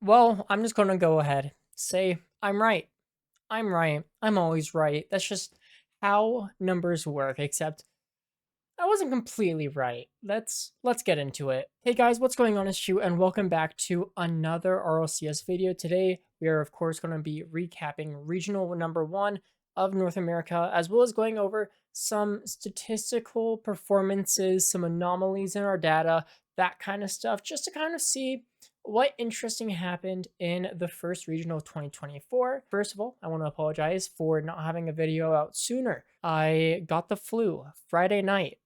Well, I'm just gonna go ahead. Say, I'm right. I'm right. I'm always right. That's just how numbers work, except I wasn't completely right. Let's get into it. Hey guys, what's going on? It's Shu, and welcome back to another RLCS video. Today, we are of course going to be recapping regional number one of North America, as well as going over some statistical performances, some anomalies in our data, that kind of stuff, just to kind of see what interesting happened in the first regional of 2024. First of all, I want to apologize for not having a video out sooner. I got the flu Friday night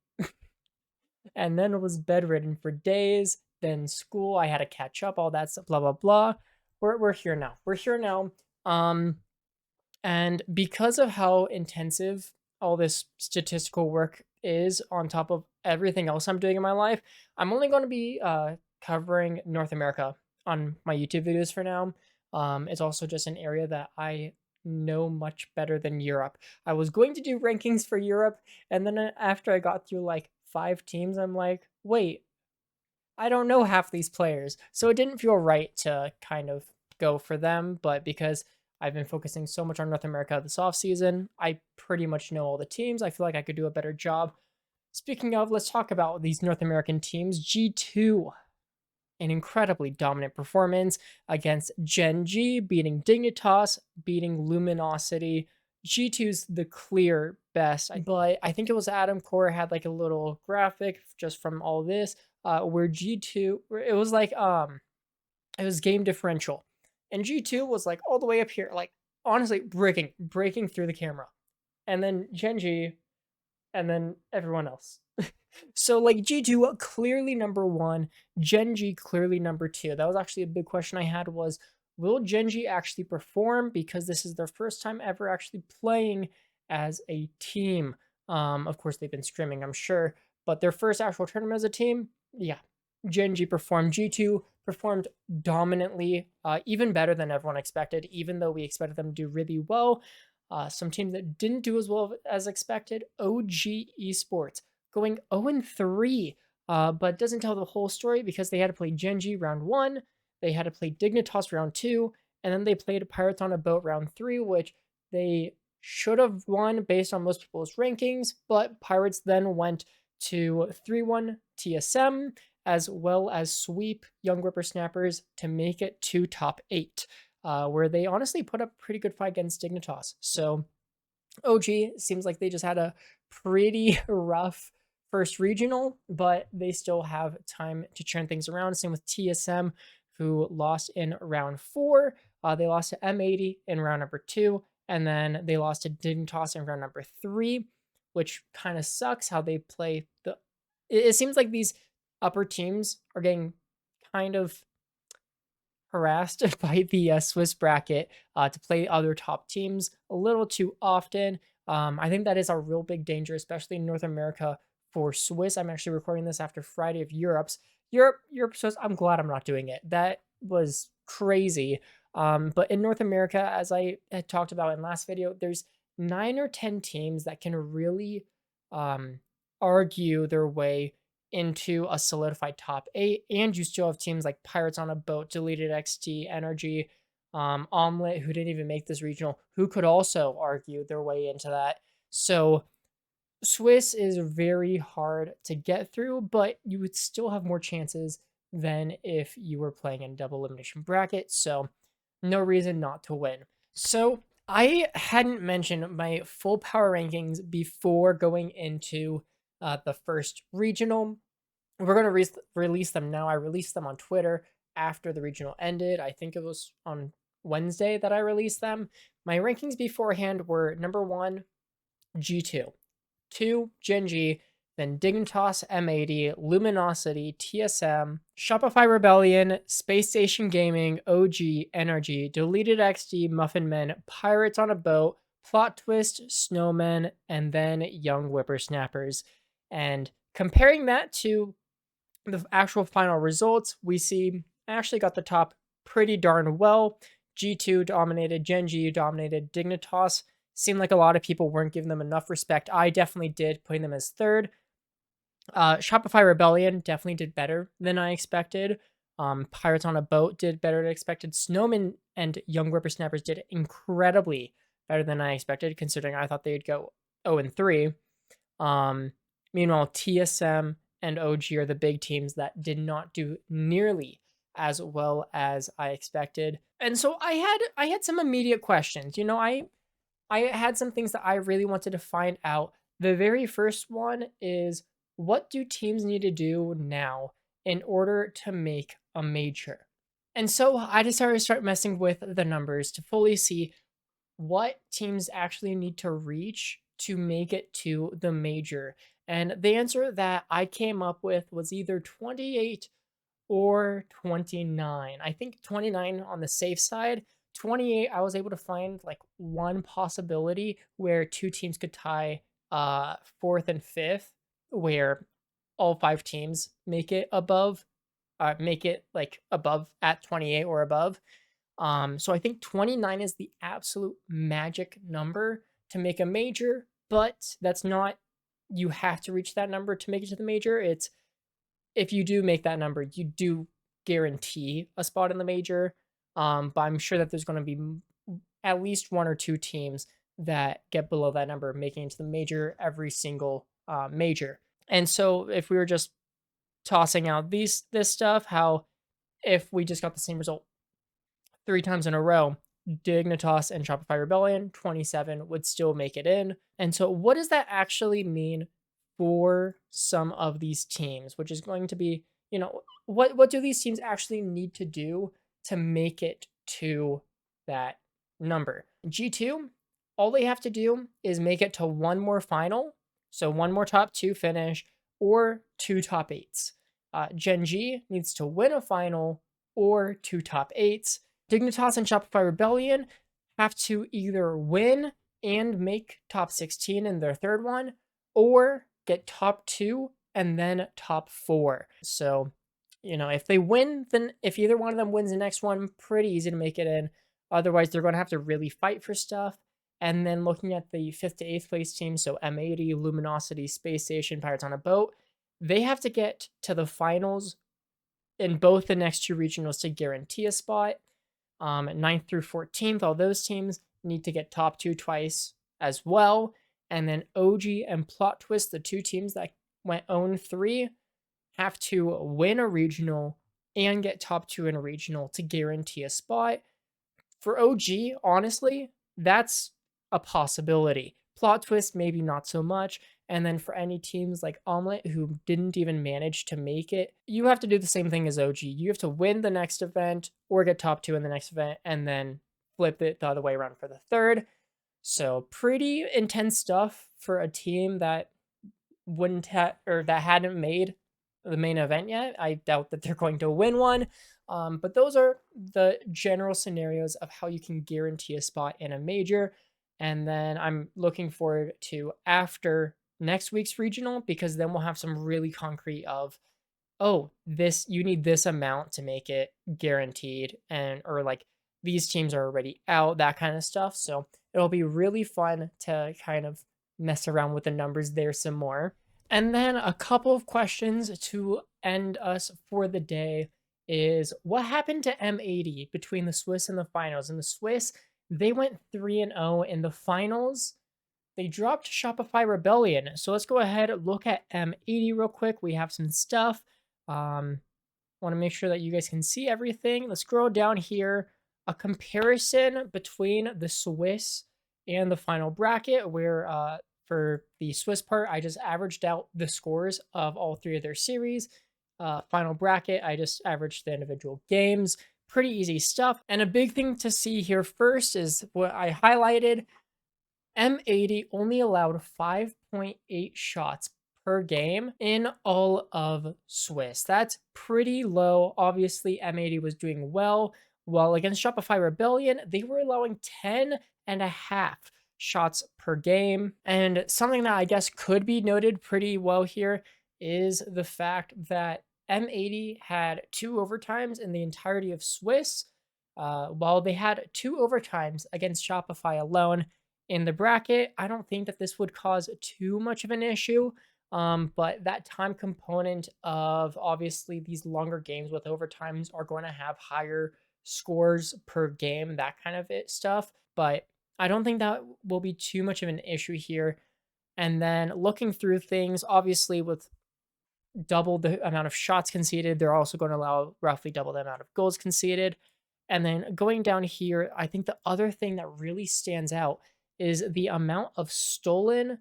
and then was bedridden for days. Then school, I had to catch up, all that stuff, blah blah blah. We're here now. We're here now. Um, and because of how intensive all this statistical work is on top of everything else I'm doing in my life, I'm only going to be covering North America on my YouTube videos for now. It's also just an area that I know much better than Europe. I was going to do rankings for Europe, and then after I got through like 5 teams, I'm like, wait, I don't know half these players. So it didn't feel right to kind of go for them, but because I've been focusing so much on North America this offseason, I pretty much know all the teams. I feel like I could do a better job. Speaking of, let's talk about these North American teams. G2, an incredibly dominant performance against Gen G, beating Dignitas, beating Luminosity. G2's the clear best, but I think it was Adam Core had like a little graphic just from all this, where G2, it was like it was game differential, and G2 was like all the way up here, like honestly breaking through the camera, and then Gen G, and then everyone else. So like G2 clearly number one, Gen G clearly number two. That was actually a big question I had was, will Gen G actually perform? Because this is their first time ever actually playing as a team. Of course they've been scrimming, I'm sure, but their first actual tournament as a team, yeah. Gen G performed. G2 performed dominantly, even better than everyone expected, even though we expected them to do really well. Some teams that didn't do as well as expected, OG Esports going 0-3, but doesn't tell the whole story because they had to play Gen G round 1, they had to play Dignitas round 2, and then they played Pirates on a Boat round 3, which they should have won based on most people's rankings, but Pirates then went to 3-1 TSM, as well as sweep Young Whippersnappers to make it to top 8, where they honestly put up a pretty good fight against Dignitas. So OG seems like they just had a pretty rough first regional, but they still have time to turn things around. Same with TSM, who lost in round 4. They lost to M80 in round number 2, and then they lost to Dignitas in round number 3, which kind of sucks how they play the. It seems like these upper teams are getting kind of harassed by the Swiss bracket to play other top teams a little too often. I think that is a real big danger, especially in North America for Swiss. I'm actually recording this after Friday of Europe Swiss. I'm glad I'm not doing it. That was crazy. But in North America, as I had talked about in last video, there's 9 or 10 teams that can really argue their way into a solidified top 8, and you still have teams like Pirates on a Boat, Deleted XT, Energy, Omelette, who didn't even make this regional, who could also argue their way into that. So Swiss is very hard to get through, but you would still have more chances than if you were playing in a double elimination bracket, so no reason not to win. So I hadn't mentioned my full power rankings before going into the first regional. We're going to release them now. I released them on Twitter after the regional ended. I think it was on Wednesday that I released them. My rankings beforehand were number 1, G2, 2, Gen G, then Dignitas, M80, Luminosity, TSM, Shopify Rebellion, Space Station Gaming, OG, Energy, Deleted XD, Muffin Men, Pirates on a Boat, Plot Twist, Snowmen, and then Young Whippersnappers. And comparing that to the actual final results, we see I actually got the top pretty darn well. G2 dominated, Gen G dominated, Dignitas. Seemed like a lot of people weren't giving them enough respect. I definitely did, putting them as third. Shopify Rebellion definitely did better than I expected. Pirates on a Boat did better than expected. Snowman and Young Whippersnappers did incredibly better than I expected, considering I thought they'd go 0-3. Um, Meanwhile, TSM and OG are the big teams that did not do nearly as well as I expected. And so I had some immediate questions. I had some things that I really wanted to find out. The very first one is, what do teams need to do now in order to make a major? And so I decided to start messing with the numbers to fully see what teams actually need to reach to make it to the major. And the answer that I came up with was either 28 or 29. I think 29 on the safe side. 28, I was able to find like one possibility where two teams could tie fourth and fifth, where all five teams make it like above at 28 or above. So I think 29 is the absolute magic number to make a major, but that's not, you have to reach that number to make it to the major. It's, if you do make that number, you do guarantee a spot in the major. But I'm sure that there's going to be at least one or two teams that get below that number, making it to the major every single major. And so if we were just tossing out this stuff, how if we just got the same result 3 times in a row, Dignitas and Shopify Rebellion, 27 would still make it in. And so what does that actually mean for some of these teams, which is going to be, what do these teams actually need to do to make it to that number? G2, all they have to do is make it to one more final, so one more top 2 finish, or 2 top 8s. Gen G needs to win a final or 2 top 8s. Dignitas and Shopify Rebellion have to either win and make top 16 in their third one, or get top 2 and then top 4. So, if they win, then if either one of them wins the next one, pretty easy to make it in. Otherwise, they're going to have to really fight for stuff. And then looking at the 5th to 8th place teams, so M80, Luminosity, Space Station, Pirates on a Boat, they have to get to the finals in both the next 2 regionals to guarantee a spot. 9th through 14th, all those teams need to get top 2 twice as well. And then OG and Plot Twist, the 2 teams that went 0-3, have to win a regional and get top 2 in a regional to guarantee a spot. For OG, honestly, that's a possibility. Plot Twist, maybe not so much. And then for any teams like Omelette who didn't even manage to make it, you have to do the same thing as OG. You have to win the next event or get top 2 in the next event and then flip it the other way around for the third. So pretty intense stuff for a team that that hadn't made the main event yet. I doubt that they're going to win one. But those are the general scenarios of how you can guarantee a spot in a major. And then I'm looking forward to after next week's regional, because then we'll have some really concrete of, oh, you need this amount to make it guaranteed, or like these teams are already out, that kind of stuff. So it'll be really fun to kind of mess around with the numbers there some more. And then a couple of questions to end us for the day is, what happened to M80 between the Swiss and the finals? And the Swiss, they went 3-0 in the finals. They dropped Shopify Rebellion. So let's go ahead and look at M80 real quick. We have some stuff. Want to make sure that you guys can see everything. Let's scroll down here. A comparison between the Swiss and the final bracket, where for the Swiss part, I just averaged out the scores of all 3 of their series. Final bracket, I just averaged the individual games. Pretty easy stuff. And a big thing to see here first is what I highlighted. M80 only allowed 5.8 shots per game in all of Swiss. That's pretty low. Obviously, M80 was doing well. While against Shopify Rebellion, they were allowing 10.5 shots per game. And something that I guess could be noted pretty well here is the fact that M80 had 2 overtimes in the entirety of Swiss, while they had 2 overtimes against Shopify alone. In the bracket, I don't think that this would cause too much of an issue. But that time component of obviously these longer games with overtimes are going to have higher scores per game, that kind of stuff. But I don't think that will be too much of an issue here. And then looking through things, obviously with double the amount of shots conceded, they're also going to allow roughly double the amount of goals conceded. And then going down here, I think the other thing that really stands out is the amount of stolen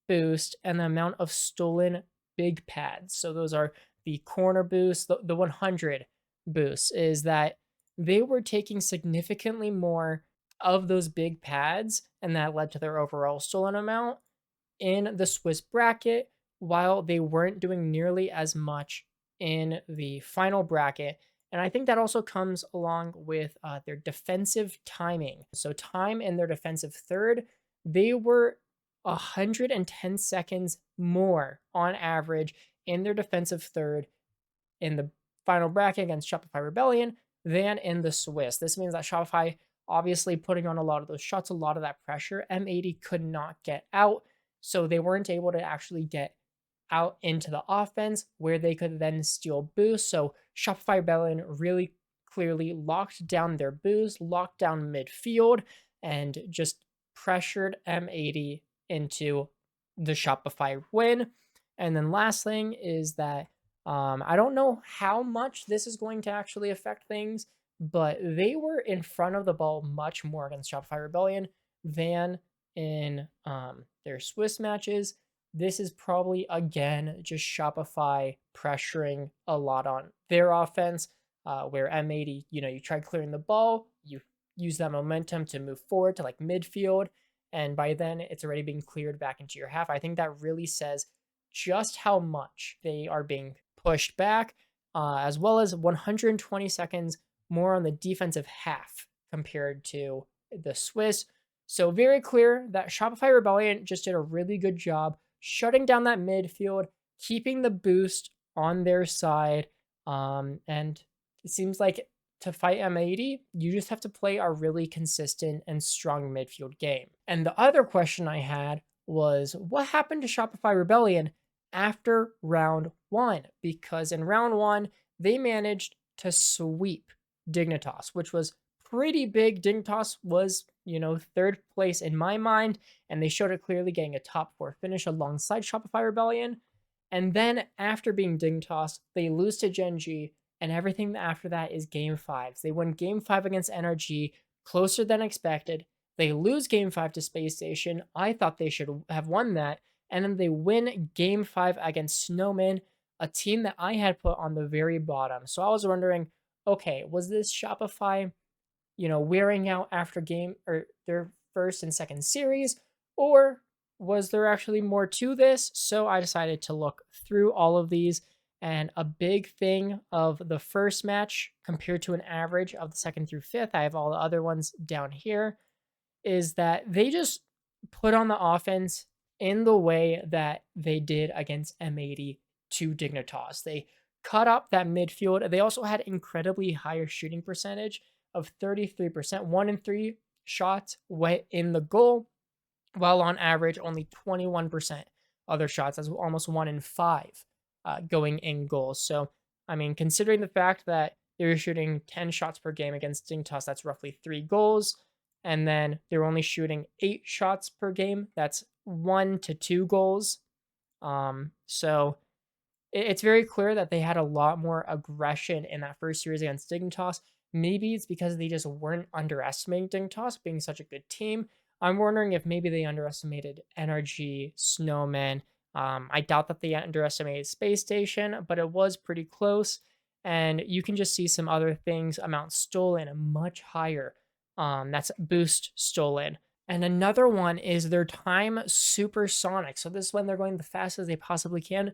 boost and the amount of stolen big pads. So those are the corner boosts, the 100 boosts, is that they were taking significantly more of those big pads, and that led to their overall stolen amount in the Swiss bracket, while they weren't doing nearly as much in the final bracket. And I think that also comes along with their defensive timing. So, time in their defensive third, they were 110 seconds more on average in their defensive third in the final bracket against Shopify Rebellion than in the Swiss. This means that Shopify obviously putting on a lot of those shots, a lot of that pressure. M80 could not get out, so they weren't able to actually get out into the offense where they could then steal boosts. So Shopify Rebellion really clearly locked down their boost, locked down midfield, and just pressured M80 into the Shopify win. And then last thing is that I don't know how much this is going to actually affect things, but they were in front of the ball much more against Shopify Rebellion than in their Swiss matches. This is probably, again, just Shopify pressuring a lot on their offense, where M80, you try clearing the ball, you use that momentum to move forward to like midfield, and by then it's already being cleared back into your half. I think that really says just how much they are being pushed back, as well as 120 seconds more on the defensive half compared to the Swiss. So very clear that Shopify Rebellion just did a really good job shutting down that midfield, keeping the boost on their side. And it seems like to fight M80, you just have to play a really consistent and strong midfield game. And the other question I had was, what happened to Shopify Rebellion after round one? Because in round one, they managed to sweep Dignitas, which was pretty big. Dignitas was, third place in my mind, and they showed it clearly, getting a top four finish alongside Shopify Rebellion. And then after being Dignitas, they lose to Gen G, and everything after that is game fives. They win game 5 against NRG, closer than expected. They lose game 5 to Space Station. I thought they should have won that. And then they win game 5 against Snowman, a team that I had put on the very bottom. So I was wondering, okay, was this Shopify, wearing out after game or their first and second series, or was there actually more to this? So I decided to look through all of these, and a big thing of the first match compared to an average of the second through fifth, I have all the other ones down here, is that they just put on the offense in the way that they did against M80 to Dignitas. They cut up that midfield. They also had incredibly higher shooting percentage of 33%. 1 in 3 shots went in the goal, while on average only 21% other shots. That's almost 1 in 5 going in goals. So, considering the fact that they were shooting 10 shots per game against Dignitas, that's roughly 3 goals. And then they're only shooting 8 shots per game. That's 1 to 2 goals. So it's very clear that they had a lot more aggression in that first series against Dignitas. Maybe it's because they just weren't underestimating Dignitas being such a good team. I'm wondering if maybe they underestimated NRG, Snowman. I doubt that they underestimated Space Station, but it was pretty close. And you can just see some other things. Amount stolen much higher. That's boost stolen. And another one is their time supersonic. So this is when they're going the fastest they possibly can.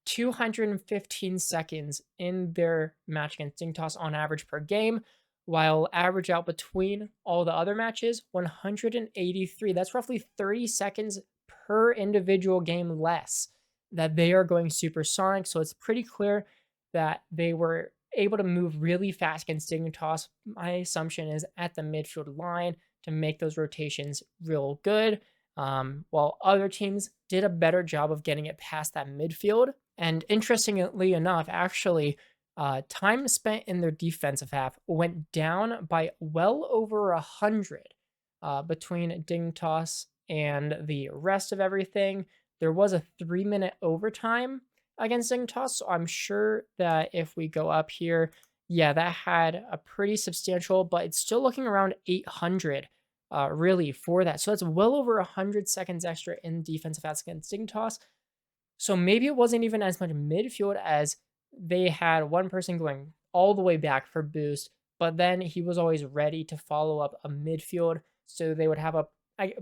215 seconds in their match against Dignitas on average per game, while average out between all the other matches, 183. That's roughly 30 seconds per individual game less that they are going supersonic. So it's pretty clear that they were able to move really fast against Dignitas. My assumption is at the midfield line to make those rotations real good. while other teams did a better job of getting it past that midfield. And interestingly enough, actually, time spent in their defensive half went down by well over 100 between Dignitas and the rest of everything. There was a 3-minute overtime against Dignitas, so I'm sure that if we go up here, yeah, that had a pretty substantial, but it's still looking around 800 really for that. So that's well over 100 seconds extra in defensive fouls against Dignitas. So maybe it wasn't even as much midfield as they had one person going all the way back for boost, but then he was always ready to follow up a midfield. So they would have a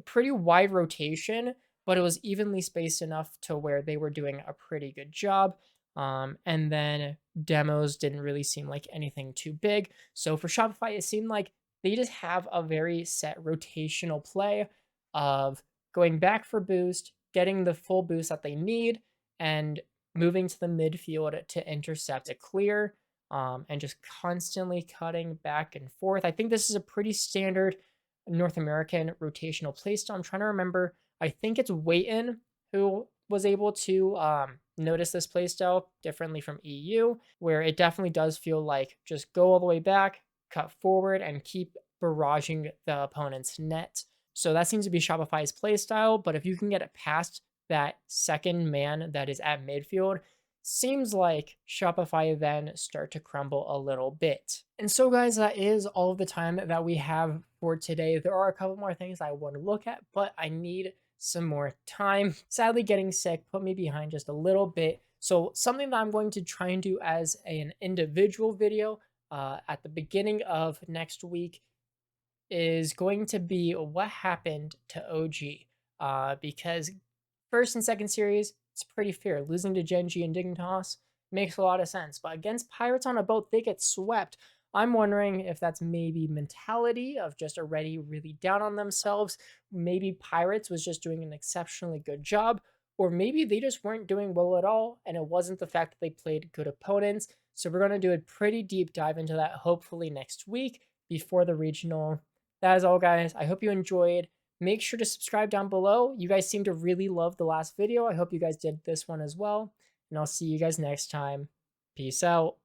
pretty wide rotation, but it was evenly spaced enough to where they were doing a pretty good job. And then demos didn't really seem like anything too big. So for Shopify, it seemed like they just have a very set rotational play of going back for boost, getting the full boost that they need, and moving to the midfield to intercept a clear, and just constantly cutting back and forth. I think this is a pretty standard North American rotational playstyle. I'm trying to remember. I think it's Waiton who was able to notice this playstyle differently from EU, where it definitely does feel like just go all the way back, cut forward, and keep barraging the opponent's net. So that seems to be Shopify's playstyle, but if you can get it past that second man that is at midfield, seems like Shopify then start to crumble a little bit. And so guys, that is all of the time that we have for today. There are a couple more things I want to look at, but I need some more time. Sadly, getting sick put me behind just a little bit. So something that I'm going to try and do as an individual video at the beginning of next week is going to be what happened to OG. Because first and second series, it's pretty fair. Losing to Genji and Dignitas makes a lot of sense. But against Pirates on a boat, they get swept. I'm wondering if that's maybe mentality of just already really down on themselves. Maybe Pirates was just doing an exceptionally good job, or maybe they just weren't doing well at all, and it wasn't the fact that they played good opponents. So we're going to do a pretty deep dive into that hopefully next week before the regional. That is all, guys. I hope you enjoyed. Make sure to subscribe down below. You guys seem to really love the last video. I hope you guys did this one as well. And I'll see you guys next time. Peace out.